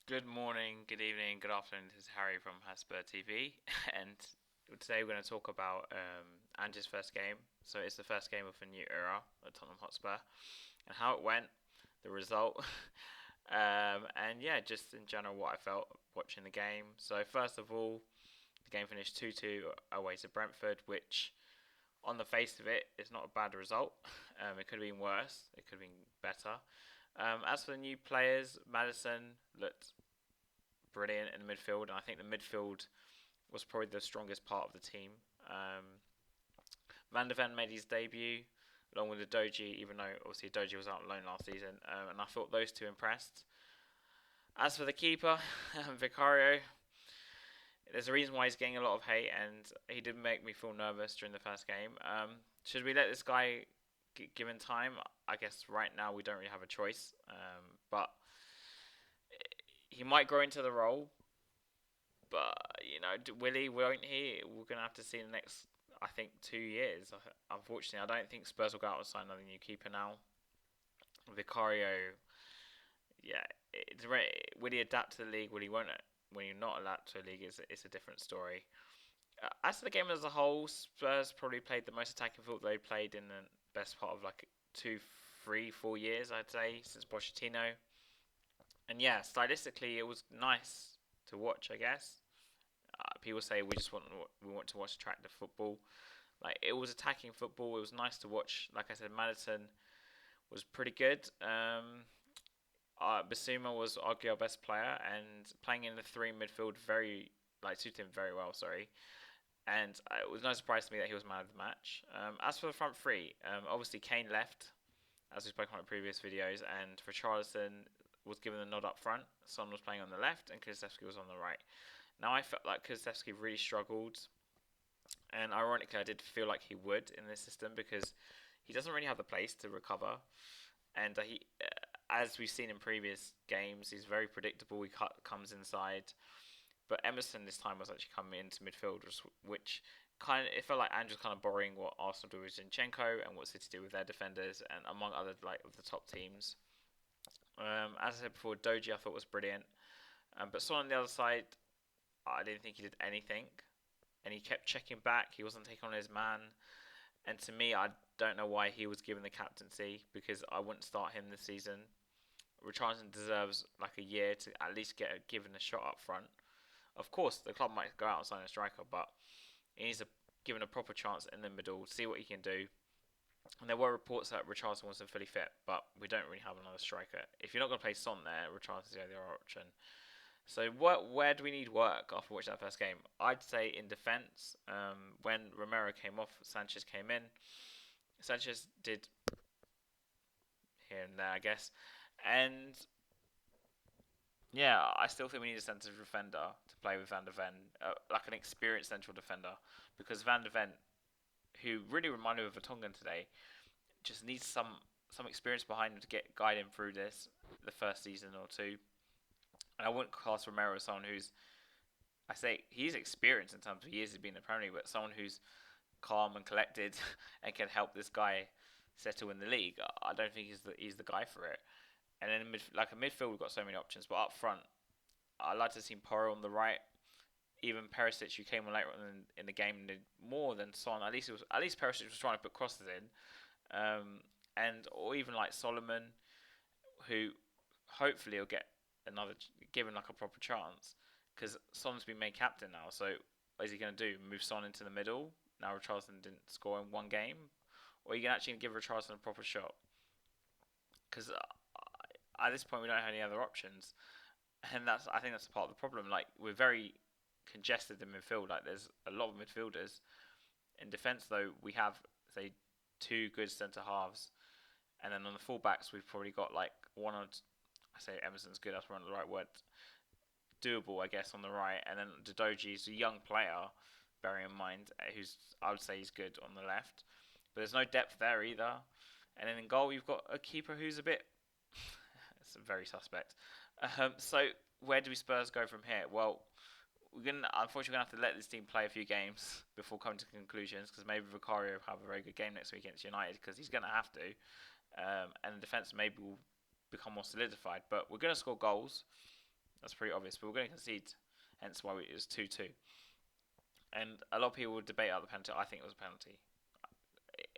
Good morning, good evening, good afternoon. This is Harry from Hotspur TV, and today we're going to talk about Ange's first game. So it's the first game of a new era at Tottenham Hotspur, and how it went, the result, and yeah, just in general what I felt watching the game. So first of all, the game finished 2-2 away to Brentford, which on the face of it is not a bad result. It could have been worse. It could have been better. As for the new players, Madison looked brilliant in the midfield, and I think the midfield was probably the strongest part of the team. Van der Ven made his debut along with the Doji, even though obviously Doji was out on loan last season, and I thought those two impressed. As for the keeper, Vicario, there's a reason why he's getting a lot of hate, and he did make me feel nervous during the first game. Should we let this guy given time? I guess right now we don't really have a choice, but he might grow into the role. But will he? Won't he? We're gonna have to see in the next, I think, 2 years. Unfortunately, I don't think Spurs will go out and sign another new keeper now. Vicario, yeah, will he adapt to the league? Will he won't? When you're not adapt to a league, it's a different story. As for the game as a whole, Spurs probably played the most attacking football they played in the best part of like 2, 3, 4 years, I'd say, since Pochettino. And yeah, stylistically, it was nice to watch, I guess. People say we want to watch attractive football. Like it was attacking football. It was nice to watch. Like I said, Madison was pretty good. Basuma was arguably our best player, and playing in the three midfield very suited him very well. Sorry, and it was no surprise to me that he was man of the match. As for the front three, obviously Kane left, as we spoke on in previous videos, and Richarlison was given the nod up front. Son was playing on the left, and Kulusevski was on the right. Now I felt like Kulusevski really struggled, and ironically, I did feel like he would in this system because he doesn't really have the place to recover, and as we've seen in previous games, he's very predictable. Comes inside, but Emerson this time was actually coming into midfield, which kind of it felt like Andrew's kind of borrowing what Arsenal do with Zinchenko and what City do with their defenders, and among other like of the top teams. As I said before, Doji I thought was brilliant, but Son on the other side, I didn't think he did anything, and he kept checking back. He wasn't taking on his man, and to me, I don't know why he was given the captaincy because I wouldn't start him this season. Richarlison deserves like a year to at least get given a shot up front. Of course, the club might go out and sign a striker, but he needs to given a proper chance in the middle, see what he can do. And there were reports that Richarlison wasn't fully fit, but we don't really have another striker. If you're not going to play Son there, Richarlison's the other option. So where do we need work after watching that first game? I'd say in defence. When Romero came off, Sanchez came in. Sanchez did here and there, I guess. And yeah, I still think we need a central defender to play with Van der Ven, like an experienced central defender, because Van der Ven, who really reminded me of Vertonghen today, just needs some experience behind him to guide him through the first season or two. And I wouldn't class Romero as someone who's I say he's experienced in terms of years he's been in the Premier League, but someone who's calm and collected and can help this guy settle in the league. I don't think he's the guy for it. And then like a midfield, we've got so many options, but up front, I like to see Porro on the right. Even Perisic, who came on later on in the game, did more than Son. At least Perisic was trying to put crosses in, and or even like Solomon, who hopefully will get another given like a proper chance because Son's been made captain now. So what is he going to do? Move Son into the middle? Now Richarlison didn't score in one game, or are you going to actually give Richarlison a proper shot? Because at this point we don't have any other options, and I think that's part of the problem. Like we're very congested in midfield. Like there's a lot of midfielders. In defence though, we have say two good centre halves, and then on the fullbacks we've probably got like one or I say Emerson's good. That's one of the right word. Doable, I guess, on the right, and then Dodoji is a young player, bearing in mind, who's I would say he's good on the left, but there's no depth there either. And then in goal, you've got a keeper who's a bit, it's very suspect. So where do we Spurs go from here? Well, we're gonna unfortunately gonna have to let this team play a few games before coming to conclusions because maybe Vicario will have a very good game next week against United because he's gonna have to, and the defense maybe will become more solidified. But we're gonna score goals. That's pretty obvious. But we're going to concede, hence why it was 2-2. And a lot of people would debate out the penalty. I think it was a penalty.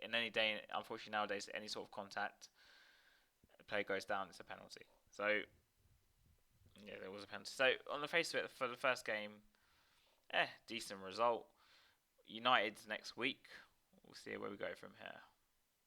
In any day, unfortunately nowadays, any sort of contact, the player goes down, it's a penalty. So yeah, there was a penalty. So on the face of it, for the first game, decent result. United next week. We'll see where we go from here.